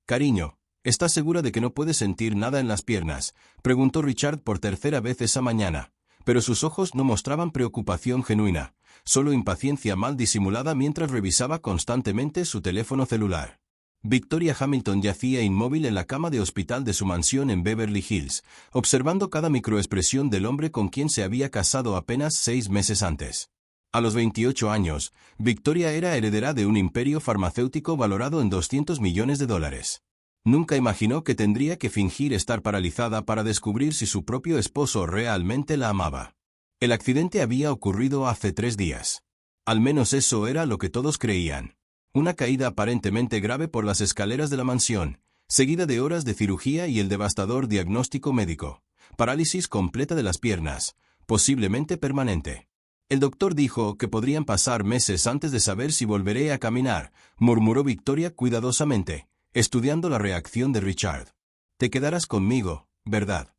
Cariño, ¿estás segura de que no puedes sentir nada en las piernas?, preguntó Richard por tercera vez esa mañana, pero sus ojos no mostraban preocupación genuina, solo impaciencia mal disimulada mientras revisaba constantemente su teléfono celular. Victoria Hamilton yacía inmóvil en la cama de hospital de su mansión en Beverly Hills, observando cada microexpresión del hombre con quien se había casado apenas 6 meses antes. A los 28 años, Victoria era heredera de un imperio farmacéutico valorado en $200 millones. Nunca imaginó que tendría que fingir estar paralizada para descubrir si su propio esposo realmente la amaba. El accidente había ocurrido hace 3 días. Al menos eso era lo que todos creían. Una caída aparentemente grave por las escaleras de la mansión, seguida de horas de cirugía y el devastador diagnóstico médico. Parálisis completa de las piernas, posiblemente permanente. El doctor dijo que podrían pasar meses antes de saber si volveré a caminar, murmuró Victoria cuidadosamente, estudiando la reacción de Richard. Te quedarás conmigo, ¿verdad?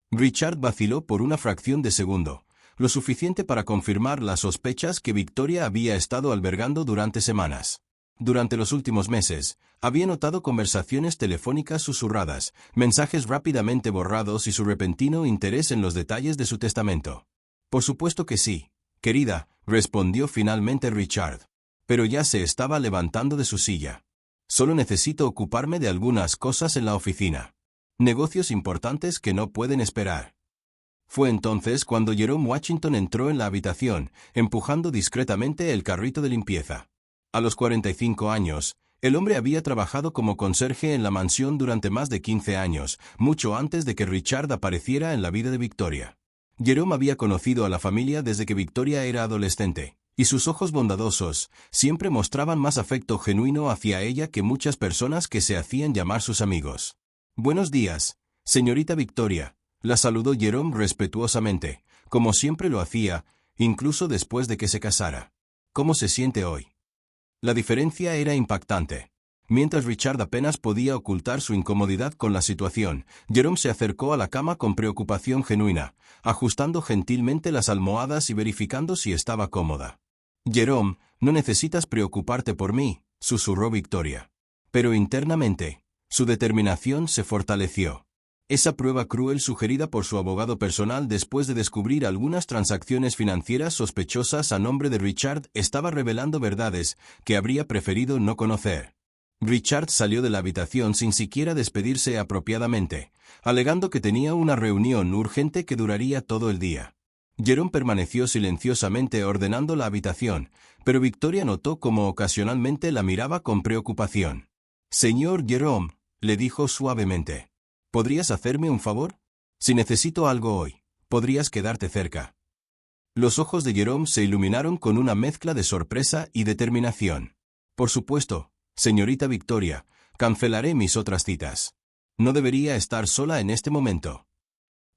Richard vaciló por una fracción de segundo, lo suficiente para confirmar las sospechas que Victoria había estado albergando durante semanas. Durante los últimos meses, había notado conversaciones telefónicas susurradas, mensajes rápidamente borrados y su repentino interés en los detalles de su testamento. Por supuesto que sí, querida, respondió finalmente Richard. Pero ya se estaba levantando de su silla. Solo necesito ocuparme de algunas cosas en la oficina. Negocios importantes que no pueden esperar. Fue entonces cuando Jerome Washington entró en la habitación, empujando discretamente el carrito de limpieza. A los 45 años, el hombre había trabajado como conserje en la mansión durante más de 15 años, mucho antes de que Richard apareciera en la vida de Victoria. Jerome había conocido a la familia desde que Victoria era adolescente, y sus ojos bondadosos siempre mostraban más afecto genuino hacia ella que muchas personas que se hacían llamar sus amigos. Buenos días, señorita Victoria, la saludó Jerome respetuosamente, como siempre lo hacía, incluso después de que se casara. ¿Cómo se siente hoy? La diferencia era impactante. Mientras Richard apenas podía ocultar su incomodidad con la situación, Jerome se acercó a la cama con preocupación genuina, ajustando gentilmente las almohadas y verificando si estaba cómoda. Jerome, no necesitas preocuparte por mí, susurró Victoria. Pero internamente, su determinación se fortaleció. Esa prueba cruel sugerida por su abogado personal después de descubrir algunas transacciones financieras sospechosas a nombre de Richard estaba revelando verdades que habría preferido no conocer. Richard salió de la habitación sin siquiera despedirse apropiadamente, alegando que tenía una reunión urgente que duraría todo el día. Jerome permaneció silenciosamente ordenando la habitación, pero Victoria notó cómo ocasionalmente la miraba con preocupación. «Señor Jerome», le dijo suavemente, ¿podrías hacerme un favor? Si necesito algo hoy, ¿podrías quedarte cerca? Los ojos de Jerome se iluminaron con una mezcla de sorpresa y determinación. Por supuesto, señorita Victoria, cancelaré mis otras citas. No debería estar sola en este momento.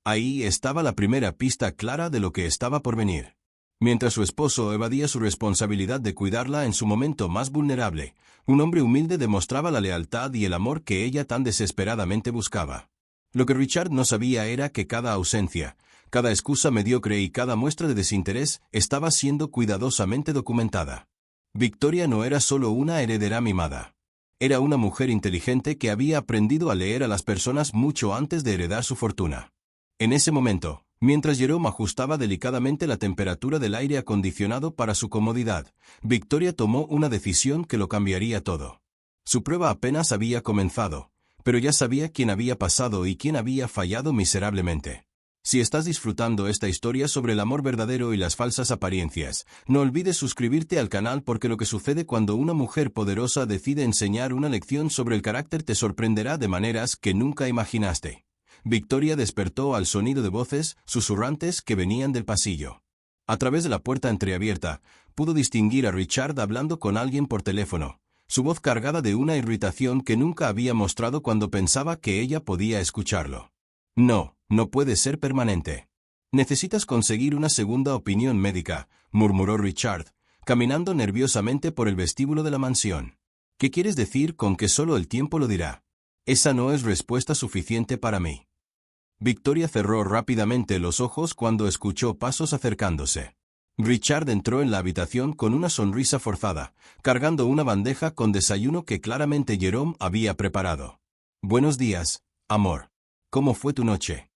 Ahí estaba la primera pista clara de lo que estaba por venir. Mientras su esposo evadía su responsabilidad de cuidarla en su momento más vulnerable, un hombre humilde demostraba la lealtad y el amor que ella tan desesperadamente buscaba. Lo que Richard no sabía era que cada ausencia, cada excusa mediocre y cada muestra de desinterés estaba siendo cuidadosamente documentada. Victoria no era solo una heredera mimada. Era una mujer inteligente que había aprendido a leer a las personas mucho antes de heredar su fortuna. En ese momento, mientras Jerome ajustaba delicadamente la temperatura del aire acondicionado para su comodidad, Victoria tomó una decisión que lo cambiaría todo. Su prueba apenas había comenzado, pero ya sabía quién había pasado y quién había fallado miserablemente. Si estás disfrutando esta historia sobre el amor verdadero y las falsas apariencias, no olvides suscribirte al canal porque lo que sucede cuando una mujer poderosa decide enseñar una lección sobre el carácter te sorprenderá de maneras que nunca imaginaste. Victoria despertó al sonido de voces susurrantes que venían del pasillo. A través de la puerta entreabierta, pudo distinguir a Richard hablando con alguien por teléfono, su voz cargada de una irritación que nunca había mostrado cuando pensaba que ella podía escucharlo. No puede ser permanente. Necesitas conseguir una segunda opinión médica, murmuró Richard, caminando nerviosamente por el vestíbulo de la mansión. ¿Qué quieres decir con que solo el tiempo lo dirá? Esa no es respuesta suficiente para mí. Victoria cerró rápidamente los ojos cuando escuchó pasos acercándose. Richard entró en la habitación con una sonrisa forzada, cargando una bandeja con desayuno que claramente Jerome había preparado. «Buenos días, amor. ¿Cómo fue tu noche?»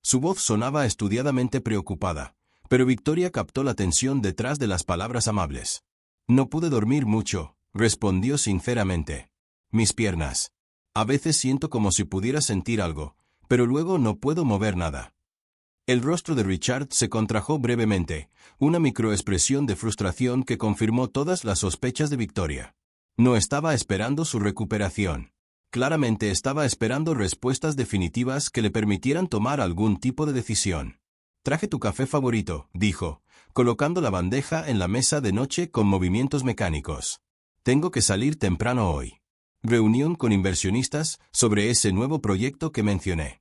Su voz sonaba estudiadamente preocupada, pero Victoria captó la tensión detrás de las palabras amables. «No pude dormir mucho», respondió sinceramente. «Mis piernas. A veces siento como si pudiera sentir algo, pero luego no puedo mover nada». El rostro de Richard se contrajo brevemente, una microexpresión de frustración que confirmó todas las sospechas de Victoria. No estaba esperando su recuperación. Claramente estaba esperando respuestas definitivas que le permitieran tomar algún tipo de decisión. «Traje tu café favorito», dijo, colocando la bandeja en la mesa de noche con movimientos mecánicos. «Tengo que salir temprano hoy. Reunión con inversionistas sobre ese nuevo proyecto que mencioné».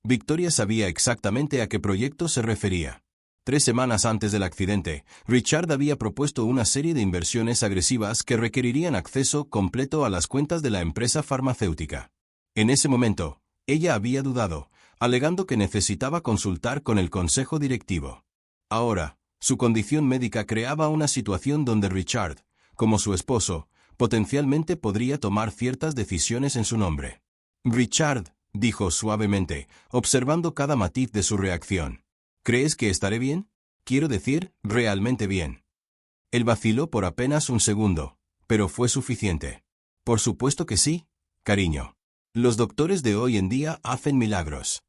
Victoria sabía exactamente a qué proyecto se refería. 3 semanas antes del accidente, Richard había propuesto una serie de inversiones agresivas que requerirían acceso completo a las cuentas de la empresa farmacéutica. En ese momento, ella había dudado, alegando que necesitaba consultar con el consejo directivo. Ahora, su condición médica creaba una situación donde Richard, como su esposo, potencialmente podría tomar ciertas decisiones en su nombre. «Richard», dijo suavemente, observando cada matiz de su reacción. «¿Crees que estaré bien? Quiero decir, realmente bien». Él vaciló por apenas un segundo, pero fue suficiente. «Por supuesto que sí, cariño. Los doctores de hoy en día hacen milagros».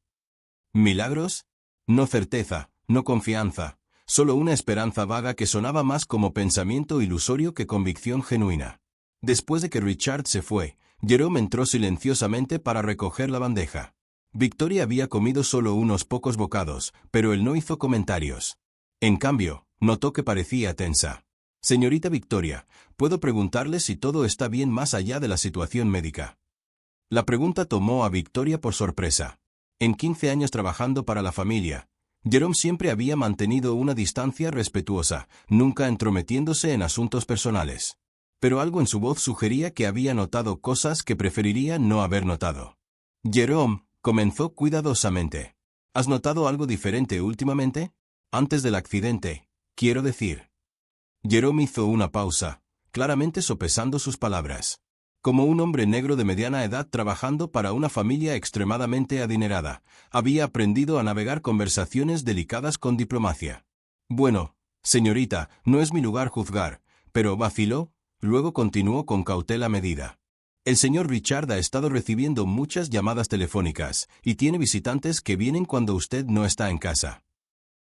¿Milagros? No certeza, no confianza, solo una esperanza vaga que sonaba más como pensamiento ilusorio que convicción genuina. Después de que Richard se fue, Jerome entró silenciosamente para recoger la bandeja. Victoria había comido solo unos pocos bocados, pero él no hizo comentarios. En cambio, notó que parecía tensa. «Señorita Victoria, ¿puedo preguntarle si todo está bien más allá de la situación médica?» La pregunta tomó a Victoria por sorpresa. En 15 años trabajando para la familia, Jerome siempre había mantenido una distancia respetuosa, nunca entrometiéndose en asuntos personales. Pero algo en su voz sugería que había notado cosas que preferiría no haber notado. «Jerome», comenzó cuidadosamente. «¿Has notado algo diferente últimamente? Antes del accidente, quiero decir». Jerome hizo una pausa, claramente sopesando sus palabras. Como un hombre negro de mediana edad trabajando para una familia extremadamente adinerada, había aprendido a navegar conversaciones delicadas con diplomacia. «Bueno, señorita, no es mi lugar juzgar», pero vaciló. Luego continuó con cautela medida. «El señor Richard ha estado recibiendo muchas llamadas telefónicas, y tiene visitantes que vienen cuando usted no está en casa».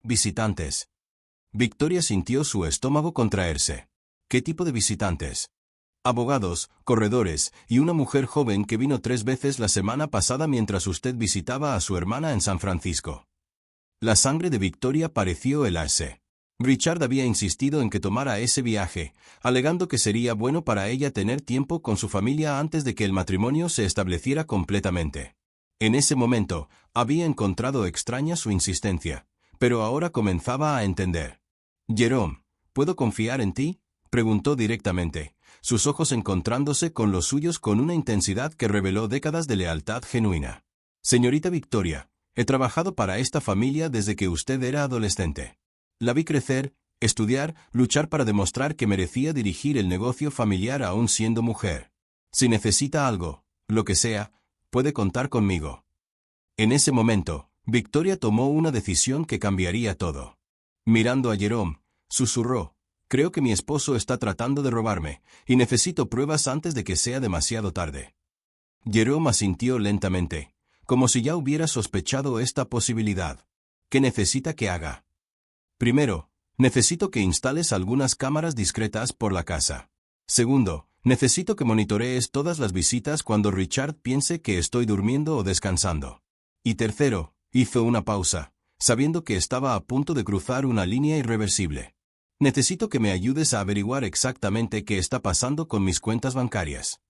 «¿Visitantes?» Victoria sintió su estómago contraerse. «¿Qué tipo de visitantes?» «Abogados, corredores, y una mujer joven que vino 3 veces la semana pasada mientras usted visitaba a su hermana en San Francisco». La sangre de Victoria pareció helarse. Richard había insistido en que tomara ese viaje, alegando que sería bueno para ella tener tiempo con su familia antes de que el matrimonio se estableciera completamente. En ese momento, había encontrado extraña su insistencia, pero ahora comenzaba a entender. «Jerome, ¿puedo confiar en ti?», preguntó directamente, sus ojos encontrándose con los suyos con una intensidad que reveló décadas de lealtad genuina. «Señorita Victoria, he trabajado para esta familia desde que usted era adolescente. La vi crecer, estudiar, luchar para demostrar que merecía dirigir el negocio familiar aún siendo mujer. Si necesita algo, lo que sea, puede contar conmigo». En ese momento, Victoria tomó una decisión que cambiaría todo. Mirando a Jerome, susurró: «Creo que mi esposo está tratando de robarme, y necesito pruebas antes de que sea demasiado tarde». Jerome asintió lentamente, como si ya hubiera sospechado esta posibilidad. «¿Qué necesita que haga?» «Primero, necesito que instales algunas cámaras discretas por la casa. Segundo, necesito que monitorees todas las visitas cuando Richard piense que estoy durmiendo o descansando. Y tercero», hizo una pausa, sabiendo que estaba a punto de cruzar una línea irreversible. «Necesito que me ayudes a averiguar exactamente qué está pasando con mis cuentas bancarias».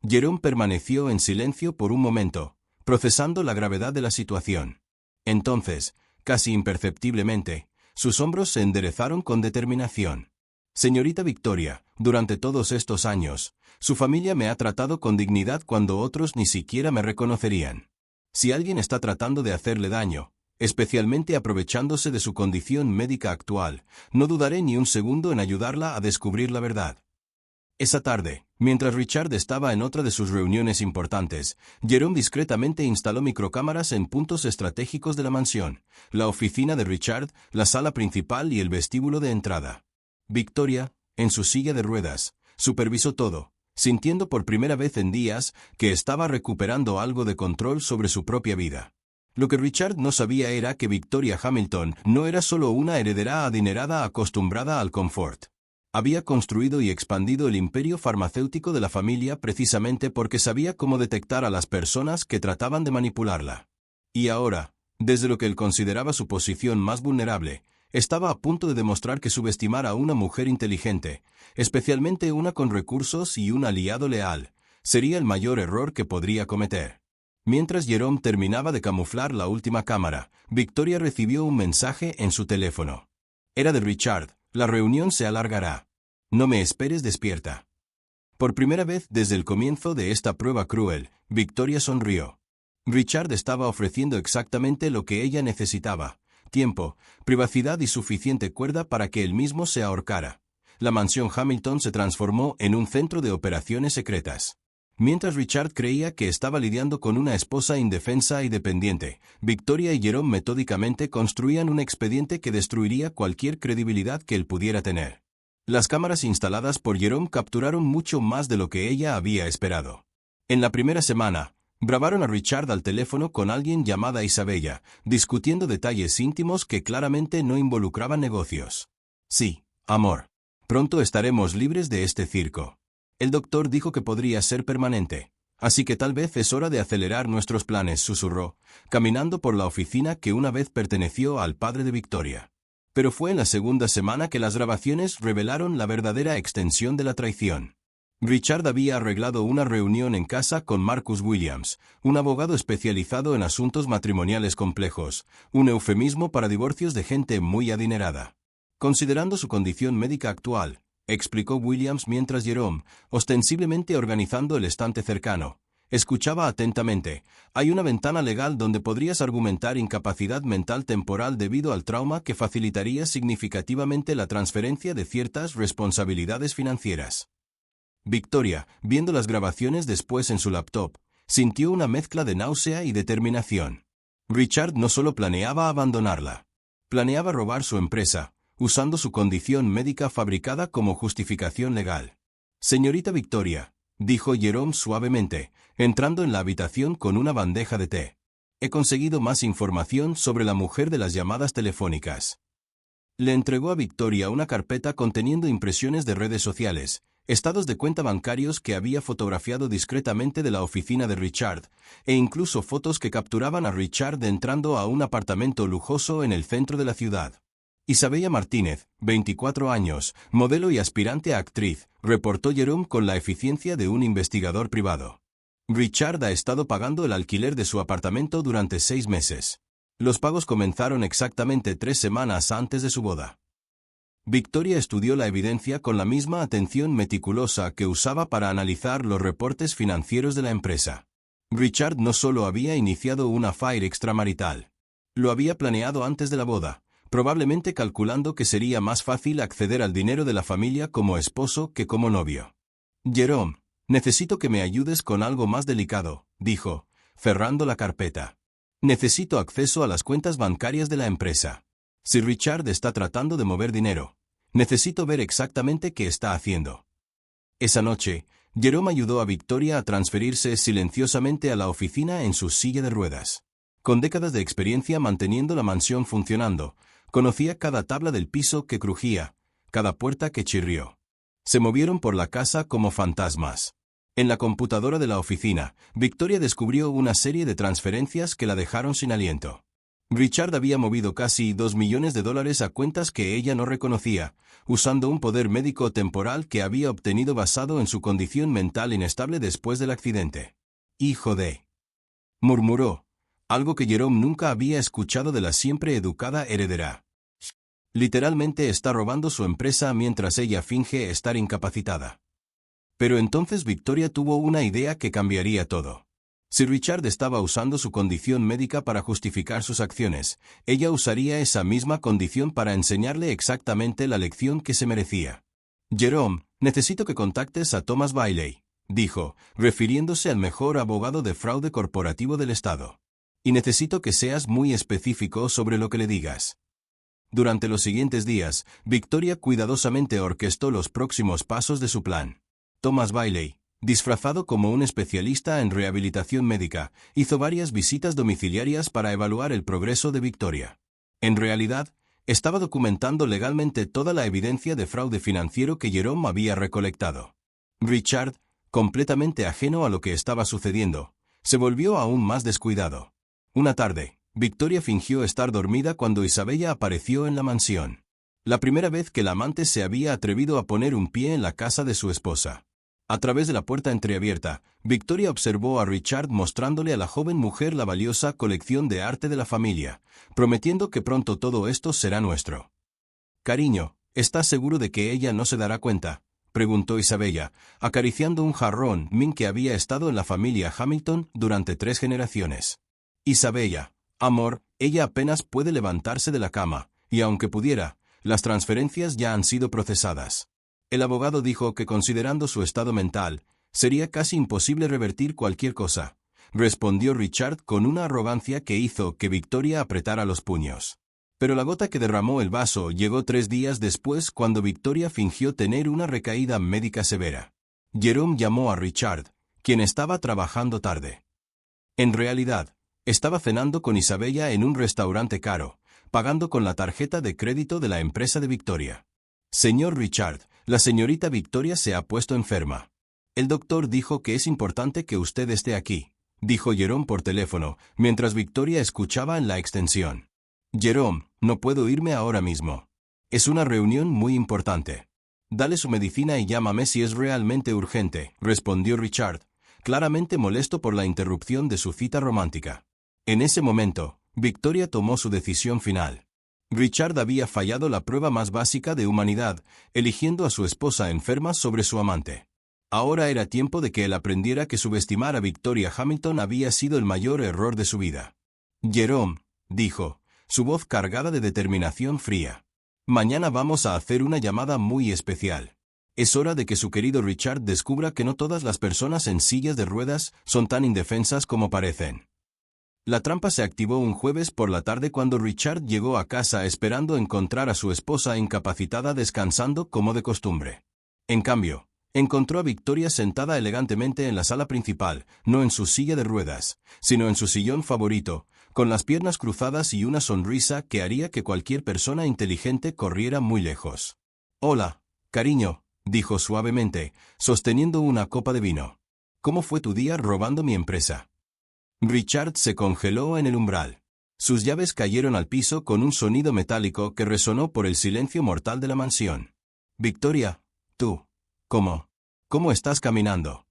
Jerome permaneció en silencio por un momento, procesando la gravedad de la situación. Entonces, casi imperceptiblemente, sus hombros se enderezaron con determinación. «Señorita Victoria, durante todos estos años, su familia me ha tratado con dignidad cuando otros ni siquiera me reconocerían. Si alguien está tratando de hacerle daño, especialmente aprovechándose de su condición médica actual. No dudaré ni un segundo en ayudarla a descubrir la verdad. Esa tarde, mientras Richard estaba en otra de sus reuniones importantes, Jerome discretamente instaló microcámaras en puntos estratégicos de la mansión: la oficina de Richard, la sala principal y el vestíbulo de entrada. Victoria, en su silla de ruedas, supervisó todo, sintiendo por primera vez en días que estaba recuperando algo de control sobre su propia vida. Lo que Richard no sabía era que Victoria Hamilton no era solo una heredera adinerada acostumbrada al confort. Había construido y expandido el imperio farmacéutico de la familia precisamente porque sabía cómo detectar a las personas que trataban de manipularla. Y ahora, desde lo que él consideraba su posición más vulnerable, estaba a punto de demostrar que subestimar a una mujer inteligente, especialmente una con recursos y un aliado leal, sería el mayor error que podría cometer. Mientras Jerome terminaba de camuflar la última cámara, Victoria recibió un mensaje en su teléfono. Era de Richard: la reunión se alargará. No me esperes despierta. Por primera vez desde el comienzo de esta prueba cruel, Victoria sonrió. Richard estaba ofreciendo exactamente lo que ella necesitaba: tiempo, privacidad y suficiente cuerda para que él mismo se ahorcara. La mansión Hamilton se transformó en un centro de operaciones secretas. Mientras Richard creía que estaba lidiando con una esposa indefensa y dependiente, Victoria y Jerome metódicamente construían un expediente que destruiría cualquier credibilidad que él pudiera tener. Las cámaras instaladas por Jerome capturaron mucho más de lo que ella había esperado. En la primera semana, grabaron a Richard al teléfono con alguien llamada Isabella, discutiendo detalles íntimos que claramente no involucraban negocios. Sí, amor. Pronto estaremos libres de este circo. El doctor dijo que podría ser permanente, así que tal vez es hora de acelerar nuestros planes, susurró, caminando por la oficina que una vez perteneció al padre de Victoria. Pero fue en la segunda semana que las grabaciones revelaron la verdadera extensión de la traición. Richard había arreglado una reunión en casa con Marcus Williams, un abogado especializado en asuntos matrimoniales complejos, un eufemismo para divorcios de gente muy adinerada. Considerando su condición médica actual, explicó Williams mientras Jerome, ostensiblemente organizando el estante cercano, escuchaba atentamente, hay una ventana legal donde podrías argumentar incapacidad mental temporal debido al trauma que facilitaría significativamente la transferencia de ciertas responsabilidades financieras. Victoria, viendo las grabaciones después en su laptop, sintió una mezcla de náusea y determinación. Richard no solo planeaba abandonarla, planeaba robar su empresa, usando su condición médica fabricada como justificación legal. Señorita Victoria, dijo Jerome suavemente, entrando en la habitación con una bandeja de té. He conseguido más información sobre la mujer de las llamadas telefónicas. Le entregó a Victoria una carpeta conteniendo impresiones de redes sociales, estados de cuenta bancarios que había fotografiado discretamente de la oficina de Richard, e incluso fotos que capturaban a Richard entrando a un apartamento lujoso en el centro de la ciudad. Isabella Martínez, 24 años, modelo y aspirante a actriz, reportó Jerome con la eficiencia de un investigador privado. Richard ha estado pagando el alquiler de su apartamento durante 6 meses. Los pagos comenzaron exactamente 3 semanas antes de su boda. Victoria estudió la evidencia con la misma atención meticulosa que usaba para analizar los reportes financieros de la empresa. Richard no solo había iniciado un affair extramarital, lo había planeado antes de la boda, probablemente calculando que sería más fácil acceder al dinero de la familia como esposo que como novio. Jerome, necesito que me ayudes con algo más delicado, dijo, cerrando la carpeta. Necesito acceso a las cuentas bancarias de la empresa. Si Richard está tratando de mover dinero, necesito ver exactamente qué está haciendo. Esa noche, Jerome ayudó a Victoria a transferirse silenciosamente a la oficina en su silla de ruedas. Con décadas de experiencia manteniendo la mansión funcionando, conocía cada tabla del piso que crujía, cada puerta que chirrió. Se movieron por la casa como fantasmas. En la computadora de la oficina, Victoria descubrió una serie de transferencias que la dejaron sin aliento. Richard había movido casi $2 millones a cuentas que ella no reconocía, usando un poder médico temporal que había obtenido basado en su condición mental inestable después del accidente. «Hijo de», murmuró, algo que Jerome nunca había escuchado de la siempre educada heredera. Literalmente está robando su empresa mientras ella finge estar incapacitada. Pero entonces Victoria tuvo una idea que cambiaría todo. Si Richard estaba usando su condición médica para justificar sus acciones, ella usaría esa misma condición para enseñarle exactamente la lección que se merecía. Jerome, necesito que contactes a Thomas Bailey, dijo, refiriéndose al mejor abogado de fraude corporativo del estado. Y necesito que seas muy específico sobre lo que le digas. Durante los siguientes días, Victoria cuidadosamente orquestó los próximos pasos de su plan. Thomas Bailey, disfrazado como un especialista en rehabilitación médica, hizo varias visitas domiciliarias para evaluar el progreso de Victoria. En realidad, estaba documentando legalmente toda la evidencia de fraude financiero que Jerome había recolectado. Richard, completamente ajeno a lo que estaba sucediendo, se volvió aún más descuidado. Una tarde, Victoria fingió estar dormida cuando Isabella apareció en la mansión. La primera vez que la amante se había atrevido a poner un pie en la casa de su esposa. A través de la puerta entreabierta, Victoria observó a Richard mostrándole a la joven mujer la valiosa colección de arte de la familia, prometiendo que pronto todo esto será nuestro. «Cariño, ¿estás seguro de que ella no se dará cuenta?», preguntó Isabella, acariciando un jarrón Min que había estado en la familia Hamilton durante 3 generaciones. «Isabella, amor, ella apenas puede levantarse de la cama, y aunque pudiera, las transferencias ya han sido procesadas». El abogado dijo que considerando su estado mental, sería casi imposible revertir cualquier cosa, respondió Richard con una arrogancia que hizo que Victoria apretara los puños. Pero la gota que derramó el vaso llegó 3 días después cuando Victoria fingió tener una recaída médica severa. Jerome llamó a Richard, quien estaba trabajando tarde. En realidad, estaba cenando con Isabella en un restaurante caro, pagando con la tarjeta de crédito de la empresa de Victoria. «Señor Richard, la señorita Victoria se ha puesto enferma. El doctor dijo que es importante que usted esté aquí», dijo Jerome por teléfono, mientras Victoria escuchaba en la extensión. «Jerome, no puedo irme ahora mismo. Es una reunión muy importante. Dale su medicina y llámame si es realmente urgente», respondió Richard, claramente molesto por la interrupción de su cita romántica. En ese momento, Victoria tomó su decisión final. Richard había fallado la prueba más básica de humanidad, eligiendo a su esposa enferma sobre su amante. Ahora era tiempo de que él aprendiera que subestimar a Victoria Hamilton había sido el mayor error de su vida. «Jerome», dijo, su voz cargada de determinación fría. «Mañana vamos a hacer una llamada muy especial. Es hora de que su querido Richard descubra que no todas las personas en sillas de ruedas son tan indefensas como parecen». La trampa se activó un jueves por la tarde cuando Richard llegó a casa esperando encontrar a su esposa incapacitada descansando como de costumbre. En cambio, encontró a Victoria sentada elegantemente en la sala principal, no en su silla de ruedas, sino en su sillón favorito, con las piernas cruzadas y una sonrisa que haría que cualquier persona inteligente corriera muy lejos. «Hola, cariño», dijo suavemente, sosteniendo una copa de vino. «¿Cómo fue tu día robando mi empresa?». Richard se congeló en el umbral. Sus llaves cayeron al piso con un sonido metálico que resonó por el silencio mortal de la mansión. «Victoria, tú, ¿cómo estás caminando?».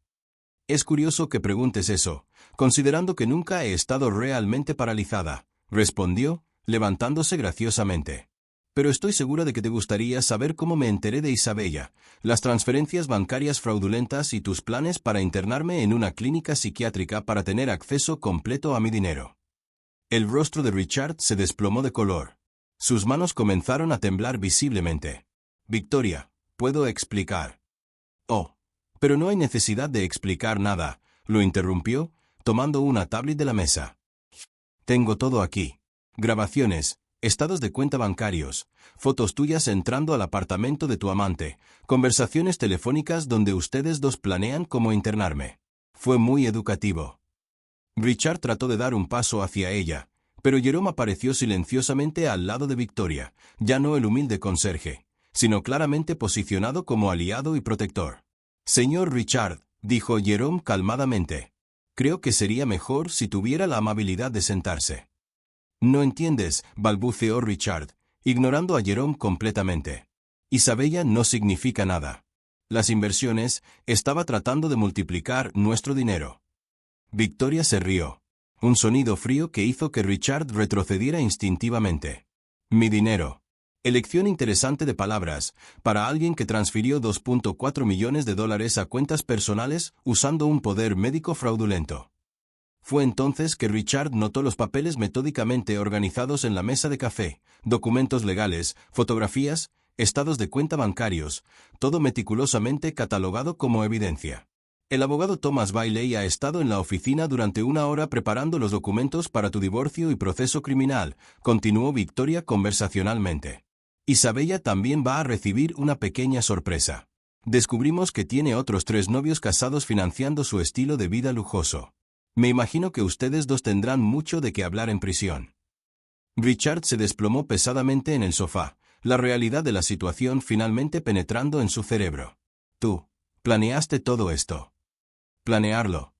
«Es curioso que preguntes eso, considerando que nunca he estado realmente paralizada», respondió, levantándose graciosamente. «Pero estoy segura de que te gustaría saber cómo me enteré de Isabella, las transferencias bancarias fraudulentas y tus planes para internarme en una clínica psiquiátrica para tener acceso completo a mi dinero». El rostro de Richard se desplomó de color. Sus manos comenzaron a temblar visiblemente. «Victoria, ¿puedo explicar?». «Oh, pero no hay necesidad de explicar nada», lo interrumpió, tomando una tablet de la mesa. «Tengo todo aquí. Grabaciones, estados de cuenta bancarios, fotos tuyas entrando al apartamento de tu amante, conversaciones telefónicas donde ustedes dos planean cómo internarme. Fue muy educativo». Richard trató de dar un paso hacia ella, pero Jerome apareció silenciosamente al lado de Victoria, ya no el humilde conserje, sino claramente posicionado como aliado y protector. «Señor Richard», dijo Jerome calmadamente, «creo que sería mejor si tuviera la amabilidad de sentarse». «No entiendes», balbuceó Richard, ignorando a Jerome completamente. «Isabella no significa nada. Las inversiones, estaba tratando de multiplicar nuestro dinero». Victoria se rió. Un sonido frío que hizo que Richard retrocediera instintivamente. «Mi dinero». Elección interesante de palabras, para alguien que transfirió $2.4 millones a cuentas personales usando un poder médico fraudulento. Fue entonces que Richard notó los papeles metódicamente organizados en la mesa de café, documentos legales, fotografías, estados de cuenta bancarios, todo meticulosamente catalogado como evidencia. El abogado Thomas Bailey ha estado en la oficina durante 1 hora preparando los documentos para tu divorcio y proceso criminal, continuó Victoria conversacionalmente. Isabella también va a recibir una pequeña sorpresa. Descubrimos que tiene otros 3 novios casados financiando su estilo de vida lujoso. Me imagino que ustedes dos tendrán mucho de qué hablar en prisión. Richard se desplomó pesadamente en el sofá, la realidad de la situación finalmente penetrando en su cerebro. Tú, planeaste todo esto. Planearlo.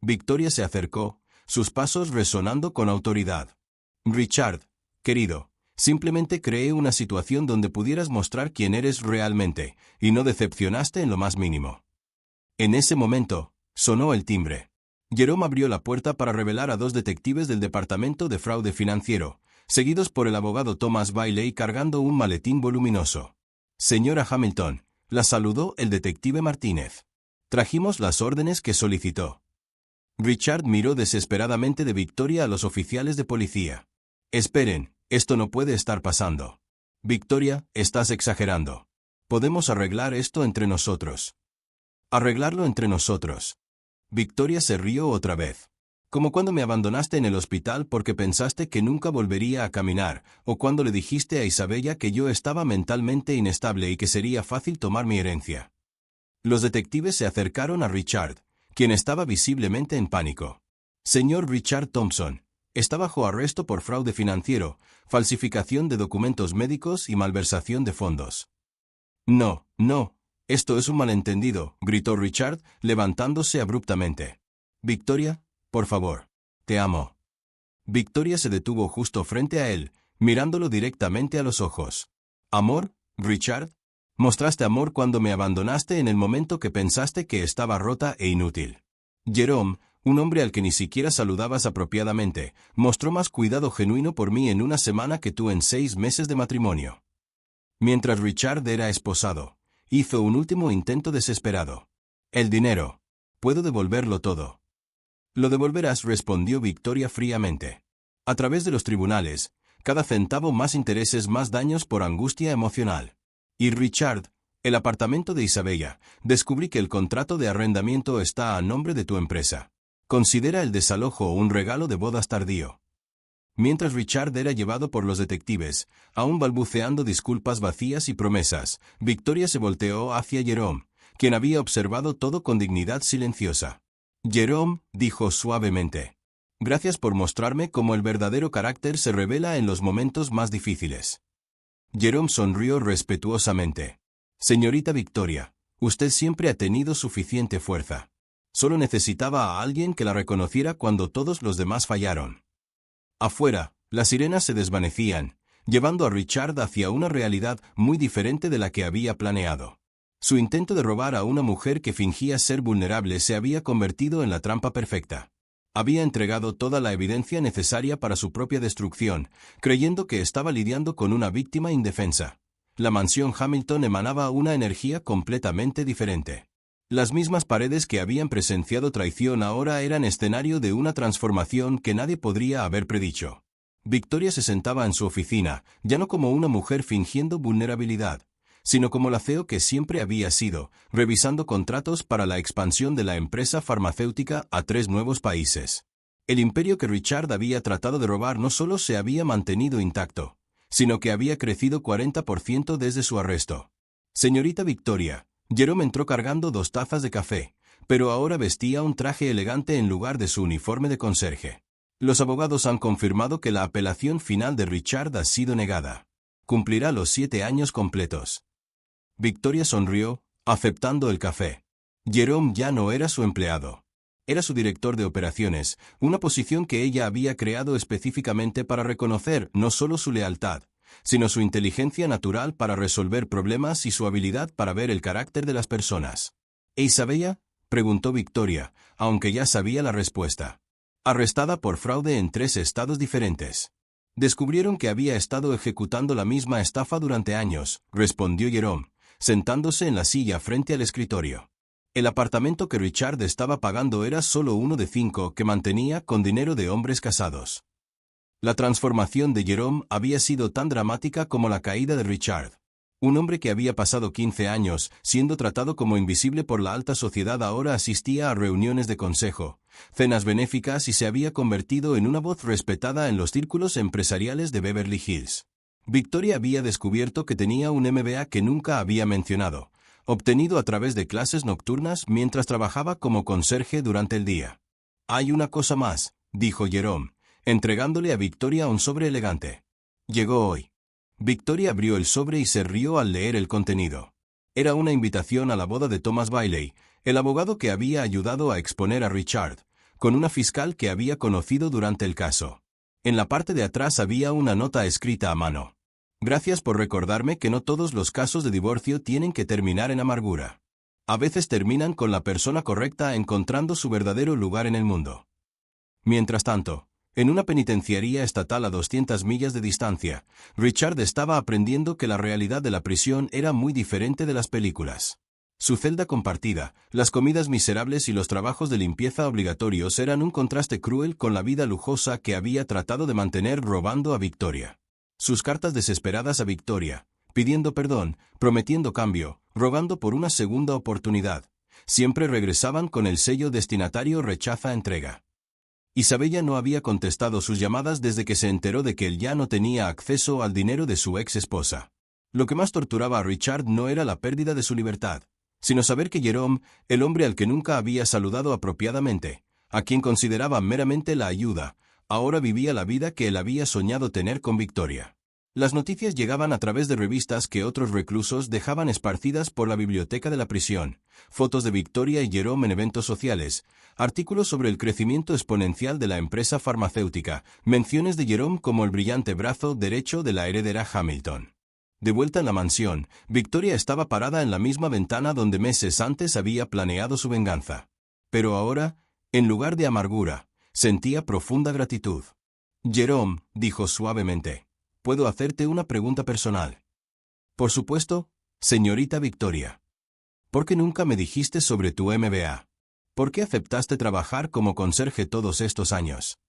Victoria se acercó, sus pasos resonando con autoridad. Richard, querido, simplemente creé una situación donde pudieras mostrar quién eres realmente, y no decepcionaste en lo más mínimo. En ese momento, sonó el timbre. Jerome abrió la puerta para revelar a 2 detectives del Departamento de Fraude Financiero, seguidos por el abogado Thomas Bailey cargando un maletín voluminoso. Señora Hamilton, la saludó el detective Martínez. Trajimos las órdenes que solicitó. Richard miró desesperadamente de Victoria a los oficiales de policía. Esperen, esto no puede estar pasando. Victoria, estás exagerando. Podemos arreglar esto entre nosotros. Arreglarlo entre nosotros. Victoria se rió otra vez. Como cuando me abandonaste en el hospital porque pensaste que nunca volvería a caminar, o cuando le dijiste a Isabella que yo estaba mentalmente inestable y que sería fácil tomar mi herencia. Los detectives se acercaron a Richard, quien estaba visiblemente en pánico. Señor Richard Thompson, está bajo arresto por fraude financiero, falsificación de documentos médicos y malversación de fondos. No, esto es un malentendido, gritó Richard, levantándose abruptamente. Victoria, por favor. Te amo. Victoria se detuvo justo frente a él, mirándolo directamente a los ojos. ¿Amor, Richard? Mostraste amor cuando me abandonaste en el momento que pensaste que estaba rota e inútil. Jerome, un hombre al que ni siquiera saludabas apropiadamente, mostró más cuidado genuino por mí en 1 semana que tú en 6 meses de matrimonio. Mientras Richard era esposado, hizo un último intento desesperado. El dinero. Puedo devolverlo todo. Lo devolverás, respondió Victoria fríamente. A través de los tribunales, cada centavo más intereses, más daños por angustia emocional. Y Richard, el apartamento de Isabella, descubrí que el contrato de arrendamiento está a nombre de tu empresa. Considera el desalojo un regalo de bodas tardío. Mientras Richard era llevado por los detectives, aún balbuceando disculpas vacías y promesas, Victoria se volteó hacia Jerome, quien había observado todo con dignidad silenciosa. Jerome, dijo suavemente, gracias por mostrarme cómo el verdadero carácter se revela en los momentos más difíciles. Jerome sonrió respetuosamente. Señorita Victoria, usted siempre ha tenido suficiente fuerza. Solo necesitaba a alguien que la reconociera cuando todos los demás fallaron. Afuera, las sirenas se desvanecían, llevando a Richard hacia una realidad muy diferente de la que había planeado. Su intento de robar a una mujer que fingía ser vulnerable se había convertido en la trampa perfecta. Había entregado toda la evidencia necesaria para su propia destrucción, creyendo que estaba lidiando con una víctima indefensa. La mansión Hamilton emanaba una energía completamente diferente. Las mismas paredes que habían presenciado traición ahora eran escenario de una transformación que nadie podría haber predicho. Victoria se sentaba en su oficina, ya no como una mujer fingiendo vulnerabilidad, sino como la CEO que siempre había sido, revisando contratos para la expansión de la empresa farmacéutica a 3 nuevos países. El imperio que Richard había tratado de robar no solo se había mantenido intacto, sino que había crecido 40% desde su arresto. Señorita Victoria, Jerome entró cargando 2 tazas de café, pero ahora vestía un traje elegante en lugar de su uniforme de conserje. Los abogados han confirmado que la apelación final de Richard ha sido negada. Cumplirá los 7 años completos. Victoria sonrió, aceptando el café. Jerome ya no era su empleado. Era su director de operaciones, una posición que ella había creado específicamente para reconocer no solo su lealtad, sino su inteligencia natural para resolver problemas y su habilidad para ver el carácter de las personas. ¿E Isabella? Preguntó Victoria, aunque ya sabía la respuesta. Arrestada por fraude en 3 estados diferentes. Descubrieron que había estado ejecutando la misma estafa durante años, respondió Jerome, sentándose en la silla frente al escritorio. El apartamento que Richard estaba pagando era solo uno de 5 que mantenía con dinero de hombres casados. La transformación de Jerome había sido tan dramática como la caída de Richard. Un hombre que había pasado 15 años, siendo tratado como invisible por la alta sociedad, ahora asistía a reuniones de consejo, cenas benéficas y se había convertido en una voz respetada en los círculos empresariales de Beverly Hills. Victoria había descubierto que tenía un MBA que nunca había mencionado, obtenido a través de clases nocturnas mientras trabajaba como conserje durante el día. «Hay una cosa más», dijo Jerome, entregándole a Victoria un sobre elegante. «Llegó hoy». Victoria abrió el sobre y se rió al leer el contenido. Era una invitación a la boda de Thomas Bailey, el abogado que había ayudado a exponer a Richard, con una fiscal que había conocido durante el caso. En la parte de atrás había una nota escrita a mano. «Gracias por recordarme que no todos los casos de divorcio tienen que terminar en amargura. A veces terminan con la persona correcta encontrando su verdadero lugar en el mundo». Mientras tanto, en una penitenciaría estatal a 200 millas de distancia, Richard estaba aprendiendo que la realidad de la prisión era muy diferente de las películas. Su celda compartida, las comidas miserables y los trabajos de limpieza obligatorios eran un contraste cruel con la vida lujosa que había tratado de mantener robando a Victoria. Sus cartas desesperadas a Victoria, pidiendo perdón, prometiendo cambio, rogando por una segunda oportunidad, siempre regresaban con el sello destinatario rechaza entrega. Isabella no había contestado sus llamadas desde que se enteró de que él ya no tenía acceso al dinero de su ex esposa. Lo que más torturaba a Richard no era la pérdida de su libertad, sino saber que Jerome, el hombre al que nunca había saludado apropiadamente, a quien consideraba meramente la ayuda, ahora vivía la vida que él había soñado tener con Victoria. Las noticias llegaban a través de revistas que otros reclusos dejaban esparcidas por la biblioteca de la prisión, fotos de Victoria y Jerome en eventos sociales, artículos sobre el crecimiento exponencial de la empresa farmacéutica, menciones de Jerome como el brillante brazo derecho de la heredera Hamilton. De vuelta en la mansión, Victoria estaba parada en la misma ventana donde meses antes había planeado su venganza. Pero ahora, en lugar de amargura, sentía profunda gratitud. «Jerome», dijo suavemente, «¿puedo hacerte una pregunta personal?» «Por supuesto, señorita Victoria». «¿Por qué nunca me dijiste sobre tu MBA? ¿Por qué aceptaste trabajar como conserje todos estos años?»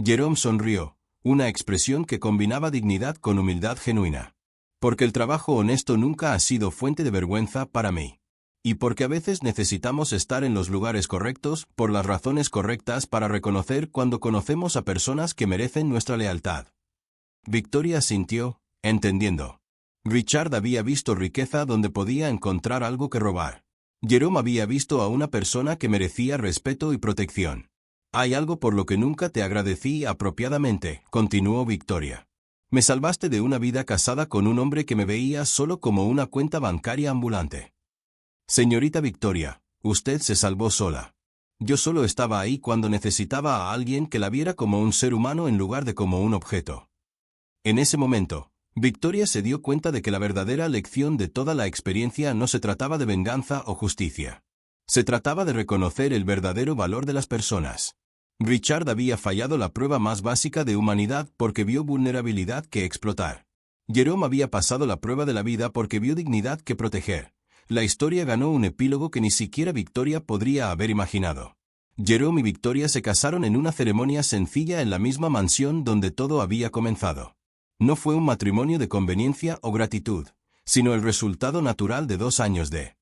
Jerome sonrió, una expresión que combinaba dignidad con humildad genuina. «Porque el trabajo honesto nunca ha sido fuente de vergüenza para mí. Y porque a veces necesitamos estar en los lugares correctos por las razones correctas para reconocer cuando conocemos a personas que merecen nuestra lealtad». Victoria asintió, entendiendo. Richard había visto riqueza donde podía encontrar algo que robar. Jerome había visto a una persona que merecía respeto y protección. «Hay algo por lo que nunca te agradecí apropiadamente», continuó Victoria. «Me salvaste de una vida casada con un hombre que me veía solo como una cuenta bancaria ambulante». «Señorita Victoria, usted se salvó sola. Yo solo estaba ahí cuando necesitaba a alguien que la viera como un ser humano en lugar de como un objeto». En ese momento, Victoria se dio cuenta de que la verdadera lección de toda la experiencia no se trataba de venganza o justicia. Se trataba de reconocer el verdadero valor de las personas. Richard había fallado la prueba más básica de humanidad porque vio vulnerabilidad que explotar. Jerome había pasado la prueba de la vida porque vio dignidad que proteger. La historia ganó un epílogo que ni siquiera Victoria podría haber imaginado. Jerome y Victoria se casaron en una ceremonia sencilla en la misma mansión donde todo había comenzado. No fue un matrimonio de conveniencia o gratitud, sino el resultado natural de 2 años de